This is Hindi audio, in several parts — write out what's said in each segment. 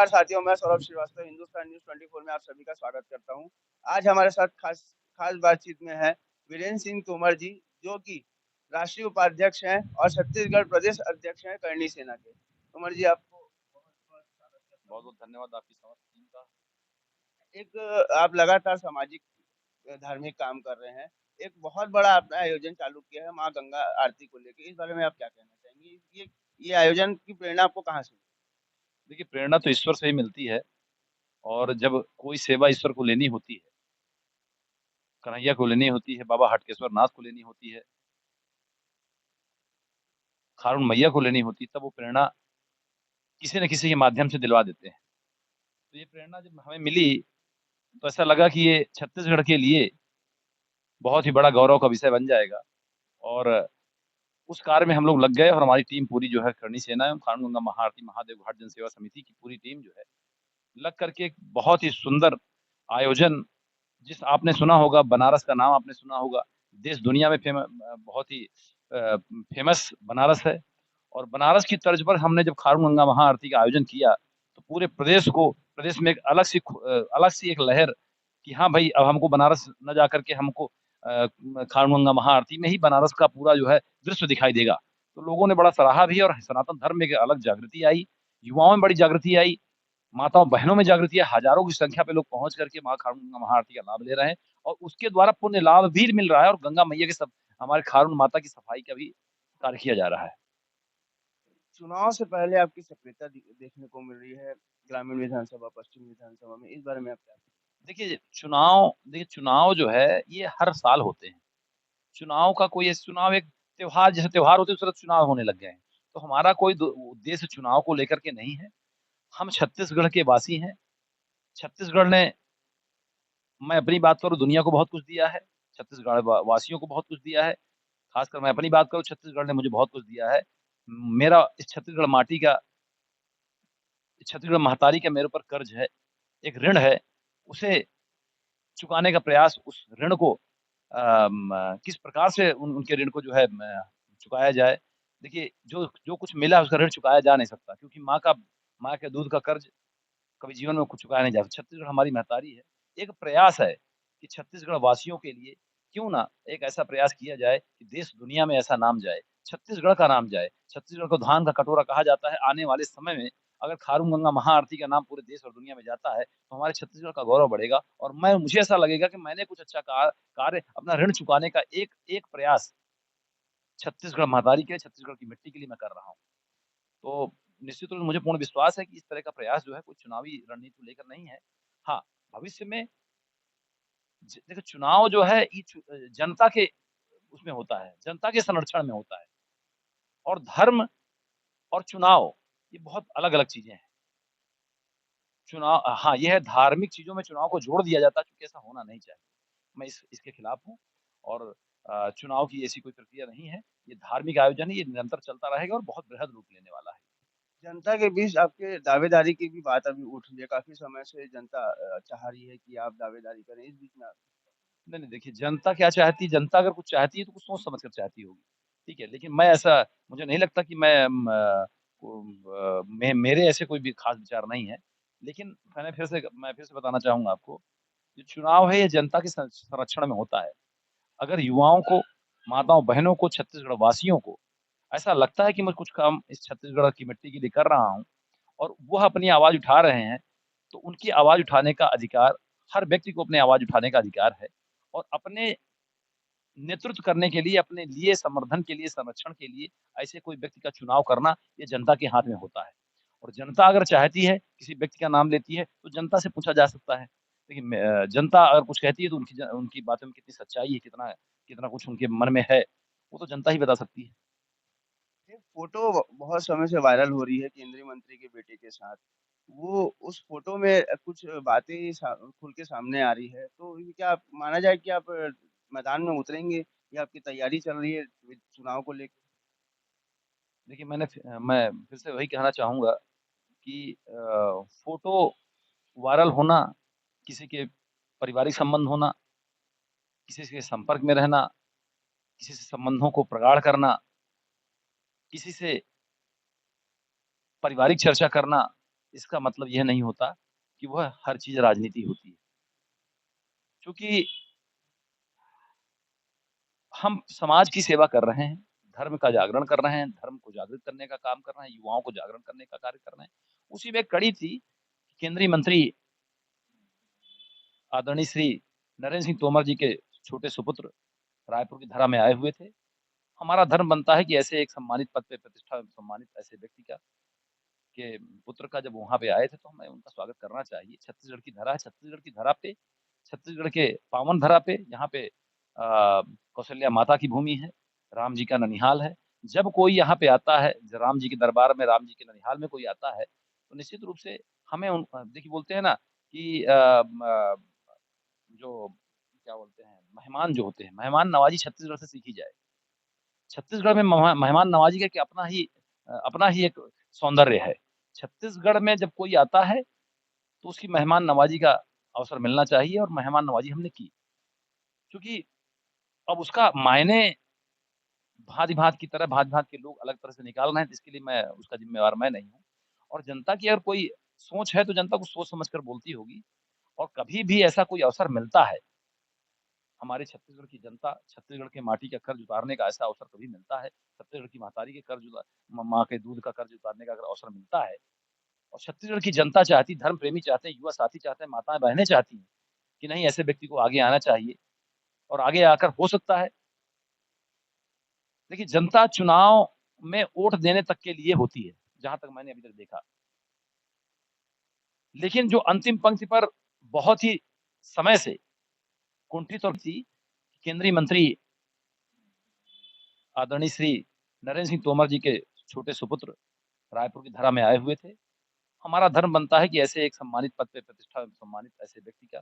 नमस्कार साथियों, मैं सौरभ श्रीवास्तव हिंदुस्तान न्यूज़ 24 में आप सभी का स्वागत करता हूं। आज हमारे साथ खास खास बातचीत में है वीरेंद्र सिंह तोमर जी, जो कि राष्ट्रीय उपाध्यक्ष हैं और छत्तीसगढ़ प्रदेश अध्यक्ष हैं करणी सेना के। तोमर जी, आपको बहुत-बहुत स्वागत करता बहुत हूं। बहुत धन्यवाद आपकी समस्त टीम का। आप लगातार सामाजिक धार्मिक काम कर रहे हैं। एक बहुत बड़ा आपने आयोजन चालू किया है माँ गंगा आरती को लेके। इस बारे में आप क्या कहना चाहेंगे? ये आयोजन की प्रेरणा आपको कहाँ से मिली? देखिए, प्रेरणा तो ईश्वर से ही मिलती है और जब कोई सेवा ईश्वर को लेनी होती है, कन्हैया को लेनी होती है, बाबा हटकेश्वर नाथ को लेनी होती है, खारून मैया को लेनी होती है, तब वो प्रेरणा किसी न किसी के माध्यम से दिलवा देते हैं। तो ये प्रेरणा जब हमें मिली, तो ऐसा लगा कि ये छत्तीसगढ़ के लिए बहुत ही बड़ा गौरव का विषय बन जाएगा और उस कार्य में हम लोग लग गए और हमारी टीम पूरी जो है करणी सेना एवं खारून गंगा महाआरती महादेव घाट जन सेवा समिति की पूरी टीम जो है, लग करके एक बहुत ही सुंदर आयोजन जिस आपने सुना होगा बनारस का नाम आपने सुना होगा, देश दुनिया में बहुत ही फेमस बनारस है और बनारस की तर्ज पर हमने जब खारून गंगा महाआरती का आयोजन किया, तो पूरे प्रदेश में एक अलग सी एक लहर कि हाँ भाई, अब हमको बनारस न जाकर के हमको खारून गंगा महाआरती में ही बनारस का पूरा जो है दृश्य दिखाई देगा। तो लोगों ने बड़ा सराहा भी और सनातन धर्म में एक अलग जागृति आई, युवाओं में बड़ी जागृति आई, माताओं बहनों में जागृति है, हजारों की संख्या पे लोग पहुंच करके माँ खारून गंगा महाआरती का लाभ ले रहे हैं और उसके द्वारा पुण्य लाभ भी मिल रहा है और गंगा मैया के सब हमारे खारून माता की सफाई का भी कार्य किया जा रहा है। चुनाव से पहले आपकी सक्रियता देखने को मिल रही है ग्रामीण विधानसभा, पश्चिम विधानसभा में। इस बारे में आप क्या कहें? देखिए चुनाव जो है ये हर साल होते हैं। चुनाव का कोई चुनाव एक त्योहार जैसे त्योहार होते हैं उस तरह चुनाव होने लग गए हैं। तो हमारा कोई उद्देश्य चुनाव को लेकर के नहीं है। हम छत्तीसगढ़ के वासी हैं। छत्तीसगढ़ ने, मैं अपनी बात करूँ, दुनिया को बहुत कुछ दिया है। छत्तीसगढ़ वासियों को बहुत कुछ दिया है। खासकर मैं अपनी बात करूँ, छत्तीसगढ़ ने मुझे बहुत कुछ दिया है। मेरा इस छत्तीसगढ़ माटी का, इस छत्तीसगढ़ महतारी का मेरे ऊपर कर्ज है, एक ऋण है। उसे चुकाने का प्रयास, उस ऋण को किस प्रकार से उनके ऋण को जो है चुकाया जाए। देखिए, जो जो कुछ मिला है उसका ऋण चुकाया जा नहीं सकता क्योंकि माँ के दूध का कर्ज कभी जीवन में कुछ चुकाया नहीं जा सकता। छत्तीसगढ़ हमारी महतारी है। एक प्रयास है कि छत्तीसगढ़ वासियों के लिए क्यों ना एक ऐसा प्रयास किया जाए कि देश दुनिया में ऐसा नाम जाए, छत्तीसगढ़ का नाम जाए। छत्तीसगढ़ को धान का कटोरा कहा जाता है। आने वाले समय में अगर खारून गंगा महाआरती का नाम पूरे देश और दुनिया में जाता है, तो हमारे छत्तीसगढ़ का गौरव बढ़ेगा और मुझे ऐसा लगेगा कि मैंने कुछ अच्छा कार्य अपना ऋण चुकाने का एक एक प्रयास छत्तीसगढ़ महतारी के, छत्तीसगढ़ की मिट्टी के लिए मैं कर रहा हूँ। तो निश्चित रूप से मुझे पूर्ण विश्वास है कि इस तरह का प्रयास जो है कोई चुनावी रणनीति को लेकर नहीं है। हाँ, भविष्य में देखिए चुनाव जो है ये जनता के उसमें होता है, जनता के संरक्षण में होता है और धर्म और चुनाव ये बहुत अलग-अलग चीज़ें हैं। हाँ, ये है धार्मिक चीज़ों में चुनाव को जोड़ दिया जाता है, क्योंकि ऐसा होना नहीं चाहिए। मैं इसके खिलाफ हूँ और चुनाव की ऐसी कोई प्रक्रिया नहीं है। ये धार्मिक आयोजन है, ये निरंतर चलता रहेगा और बहुत बृहद रूप लेने वाला है। जनता के बीच आपके दावेदारी की भी बात अभी उठ रही है। काफ़ी समय से जनता चाह रही है कि आप दावेदारी करें। इस बीच में आप नहीं, नहीं, देखिए जनता क्या चाहती है, जनता अगर कुछ चाहती है तो कुछ सोच समझ कर चाहती होगी, ठीक है? लेकिन मुझे नहीं लगता कि मेरे ऐसे कोई भी खास विचार नहीं है। लेकिन मैं फिर से बताना चाहूँगा आपको, जो चुनाव है ये जनता के संरक्षण में होता है। अगर युवाओं को, माताओं-बहनों को, छत्तीसगढ़ वासियों को ऐसा लगता है कि मैं कुछ काम इस छत्तीसगढ़ की मिट्टी के लिए कर रहा हूँ और वह अपनी आवाज़ उठा रहे हैं, तो उनकी आवाज़ उठाने का अधिकार, हर व्यक्ति को अपनी आवाज़ उठाने का अधिकार है और अपने नेतृत्व करने के लिए, अपने लिए समर्थन के लिए, संरक्षण के लिए ऐसे कोई व्यक्ति का चुनाव करना, ये जनता के हाथ में होता है। और जनता अगर चाहती है, किसी व्यक्ति का नाम लेती है, तो जनता से पूछा जा सकता है। देखिए जनता अगर कुछ कहती है तो उनकी बातों में कितनी सच्चाई है, कितना कितना कुछ उनके मन में है, वो तो जनता ही बता सकती है। एक फ़ोटो बहुत समय से वायरल हो रही है केंद्रीय मंत्री के बेटे के साथ। वो उस फ़ोटो में कुछ बातें खुल के सामने आ रही है। तो ये क्या माना जाए कि आप मैदान में उतरेंगे या आपकी तैयारी चल रही है चुनाव को लेके? देखिए मैं फिर से वही कहना चाहूँगा कि फ़ोटो वायरल होना, किसी के पारिवारिक संबंध होना, किसी के संपर्क में रहना, किसी से संबंधों को प्रगाढ़ करना, किसी से पारिवारिक चर्चा करना, इसका मतलब यह नहीं होता कि वह हर चीज़ राजनीति होती है। चूँकि हम समाज की सेवा कर रहे हैं, धर्म का जागरण कर रहे हैं, धर्म को जागृत करने का काम कर रहे हैं, युवाओं को जागरण करने का कार्य कर रहे हैं। उसी में एक कड़ी थी, केंद्रीय मंत्री आदरणीय श्री नरेंद्र सिंह तोमर जी के छोटे सुपुत्र रायपुर की धरा में आए हुए थे। हमारा धर्म बनता है कि ऐसे एक सम्मानित पद पे प्रतिष्ठा सम्मानित ऐसे व्यक्ति का के पुत्र का जब वहाँ पे आए थे, तो हमें उनका स्वागत करना चाहिए। छत्तीसगढ़ की धरा है, छत्तीसगढ़ की धरा पे, छत्तीसगढ़ के पावन धरा पे, जहाँ पे कौशल्या माता की भूमि है, राम जी का ननिहाल है। जब कोई यहाँ पे आता है, ज राम जी के दरबार में, राम जी के ननिहाल में कोई आता है, तो निश्चित रूप से हमें देखिए बोलते हैं ना कि जो क्या बोलते हैं, मेहमान जो होते हैं, मेहमान नवाज़ी छत्तीसगढ़ से सीखी जाए। छत्तीसगढ़ में मेहमान नवाज़ी का कि अपना ही एक सौंदर्य है। छत्तीसगढ़ में जब कोई आता है, तो उसकी मेहमान नवाज़ी का अवसर मिलना चाहिए और मेहमान नवाज़ी हमने की। क्योंकि अब उसका मायने भाँति-भाँति की तरह भाँति-भाँति के लोग अलग तरह से निकाल रहे हैं, तो इसके लिए मैं उसका ज़िम्मेवार मैं नहीं हूँ। और जनता की अगर कोई सोच है, तो जनता को सोच समझ कर बोलती होगी और कभी भी ऐसा कोई अवसर मिलता है, हमारे छत्तीसगढ़ की जनता, छत्तीसगढ़ के माटी का कर्ज उतारने का ऐसा अवसर कभी मिलता है, छत्तीसगढ़ की महतारी के कर्ज माँ के दूध का कर्ज उतारने का अगर अवसर मिलता है और छत्तीसगढ़ की जनता चाहती, धर्म प्रेमी चाहते हैं, युवा साथी चाहते हैं, माताएँ-बहनें चाहती हैं कि नहीं ऐसे व्यक्ति को आगे आना चाहिए और आगे आकर हो सकता है देखिए जनता चुनाव में वोट देने तक के लिए होती है, जहाँ तक मैंने अभी तक देखा। लेकिन जो अंतिम पंक्ति पर बहुत ही समय से कुंठित और थी, केंद्रीय मंत्री आदरणीय श्री नरेंद्र सिंह तोमर जी के छोटे सुपुत्र रायपुर की धरा में आए हुए थे। हमारा धर्म बनता है कि ऐसे एक सम्मानित पद पे प्रतिष्ठा सम्मानित ऐसे व्यक्ति का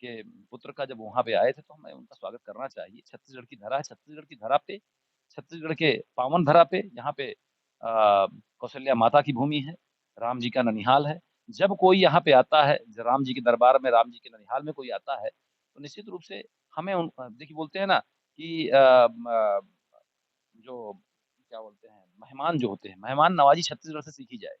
के पुत्र का जब वहाँ पे आए थे, तो हमें उनका स्वागत करना चाहिए। छत्तीसगढ़ की धरा है, छत्तीसगढ़ की धरा पे, छत्तीसगढ़ के पावन धरा पे, जहाँ पे कौशल्या माता की भूमि है, राम जी का ननिहाल है। जब कोई यहाँ पे आता है, ज राम जी के दरबार में, राम जी के ननिहाल में कोई आता है, तो निश्चित रूप से हमें देखिए बोलते हैं ना कि जो क्या बोलते हैं, मेहमान जो होते हैं, मेहमान नवाज़ी छत्तीसगढ़ से सीखी जाए।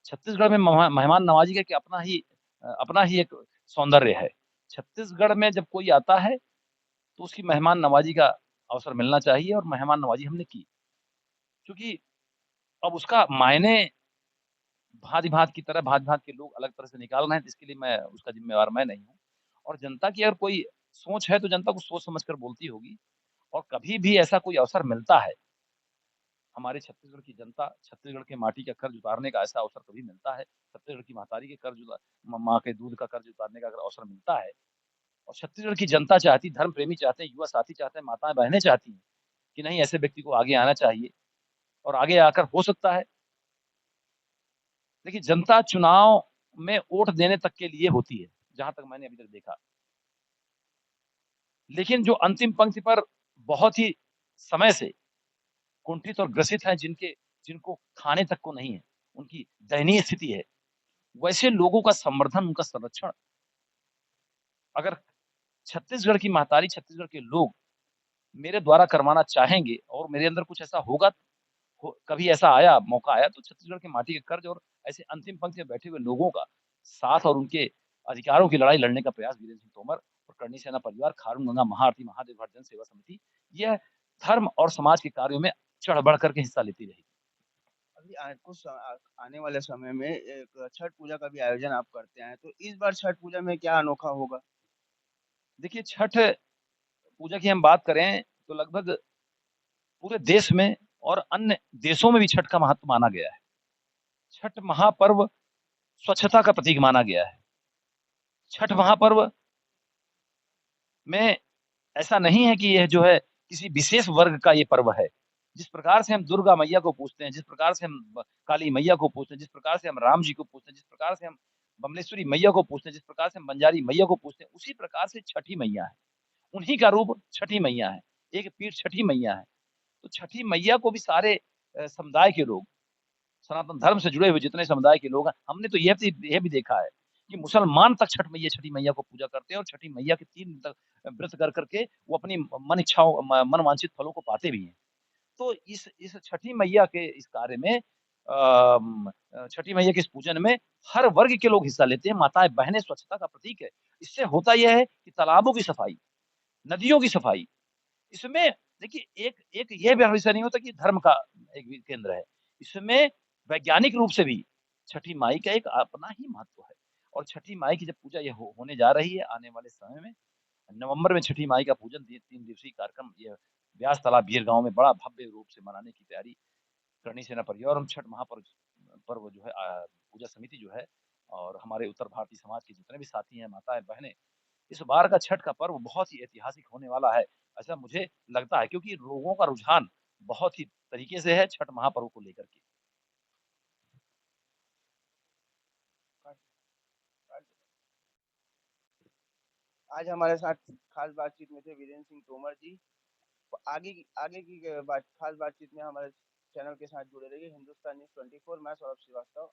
छत्तीसगढ़ में मेहमान नवाज़ी का कि अपना ही एक सौंदर्य है। छत्तीसगढ़ में जब कोई आता है, तो उसकी मेहमान नवाज़ी का अवसर मिलना चाहिए और मेहमान नवाज़ी हमने की। क्योंकि अब उसका मायने भाँति-भाँति की तरह भाँति-भाँति के लोग अलग तरह से निकाल रहे हैं, तो इसके लिए मैं उसका ज़िम्मेवार मैं नहीं हूँ। और जनता की अगर कोई सोच है, तो जनता को सोच समझ कर बोलती होगी और कभी भी ऐसा कोई अवसर मिलता है हमारे छत्तीसगढ़ की जनता, छत्तीसगढ़ के माटी का कर्ज उतारने का ऐसा अवसर कभी मिलता है, छत्तीसगढ़ की महतारी के कर्ज माँ के दूध का कर्ज उतारने का अगर अवसर मिलता है और छत्तीसगढ़ की जनता चाहती, धर्म प्रेमी चाहते हैं, युवा साथी चाहते हैं, माताएँ-बहनें चाहती हैं कि नहीं ऐसे व्यक्ति को आगे आना चाहिए और आगे आकर हो सकता है देखिए जनता चुनाव में वोट देने तक के लिए होती है, जहाँ तक मैंने अभी तक देखा। लेकिन जो अंतिम पंक्ति पर बहुत ही समय से कुंठित और ग्रसित हैं जिनको खाने तक को नहीं है, उनकी दयनीय स्थिति है, वैसे लोगों का संवर्धन, उनका संरक्षण अगर छत्तीसगढ़ की महतारी, छत्तीसगढ़ के लोग मेरे द्वारा करवाना चाहेंगे और मेरे अंदर कुछ ऐसा होगा कभी ऐसा आया, मौका आया तो छत्तीसगढ़ की माटी के कर्ज और ऐसे अंतिम पंक्ति में बैठे हुए लोगों का साथ और उनके अधिकारों की लड़ाई लड़ने का प्रयास वीरेंद्र सिंह तोमर और करणी सेना परिवार, खारून गंगा महाआरती महादेव घाट जन सेवा समिति, यह धर्म और समाज के कार्यों में चढ़-बढ़ करके हिस्सा लेती रहेगी। अभी आने वाले समय में एक छठ पूजा का भी आयोजन आप करते हैं, तो इस बार छठ पूजा में क्या अनोखा होगा? देखिए छठ पूजा की हम बात करें तो लगभग पूरे देश में और अन्य देशों में भी छठ का महत्व माना गया है। छठ महापर्व स्वच्छता का प्रतीक माना गया है। छठ महापर्व में ऐसा नहीं है कि यह जो है किसी विशेष वर्ग का ये पर्व है। जिस प्रकार से हम दुर्गा मैया को पूजते हैं, जिस प्रकार से हम काली मैया को पूजते हैं, जिस प्रकार से हम राम जी को पूजते हैं, जिस प्रकार से हम बमलेश्वरी मैया को पूजते हैं, जिस प्रकार से हम बंजारी मैया को पूजते हैं, उसी प्रकार से छठी मैया है। उन्हीं का रूप छठी मैया है। एक पीठ छठी मैया है। तो छठी मैया को भी सारे समुदाय के लोग सनातन धर्म से जुड़े हुए जितने समुदाय के लोग हैं, हमने तो यह भी देखा है कि मुसलमान तक छठी मैया को पूजा करते हैं और छठी मैया के 3 दिन तक व्रत कर कर के वो अपनी मन इच्छाओं मन वांछित फलों को पाते भी हैं। तो इस छठी मैया के इस कार्य में छठी मैया के इस पूजन में हर वर्ग के लोग हिस्सा लेते हैं, माताएँ-बहनें स्वच्छता का प्रतीक है। इससे होता यह है कि तालाबों की सफाई, नदियों की सफाई, इसमें देखिए एक एक ये भरोसा नहीं होता कि धर्म का एक भी केंद्र है। इसमें वैज्ञानिक रूप से भी छठी माई का एक अपना ही महत्व है और छठी माई की जब पूजा ये होने जा रही है आने वाले समय में, नवंबर में छठी माई का पूजन 3 दिवसीय कार्यक्रम ये व्यास तालाब भीर गाँव में बड़ा भव्य रूप से मनाने की तैयारी करनी सेना परिवार और हम छठ महापर्व पर्व जो है पूजा समिति जो है और हमारे उत्तर भारतीय समाज के जितने भी साथी हैं, माताएँ-बहनें, इस बार का छठ का पर्व बहुत ही ऐतिहासिक होने वाला है, ऐसा मुझे लगता है क्योंकि लोगों का रुझान बहुत ही तरीके से है छठ महापर्व को लेकर के। आज हमारे साथ खास बातचीत में थे वीरेंद्र सिंह तोमर जी। आगे की खास बातचीत में हमारे चैनल के साथ जुड़े रहिए। हिंदुस्तान न्यूज़ 24, मैं सौरभ श्रीवास्तव।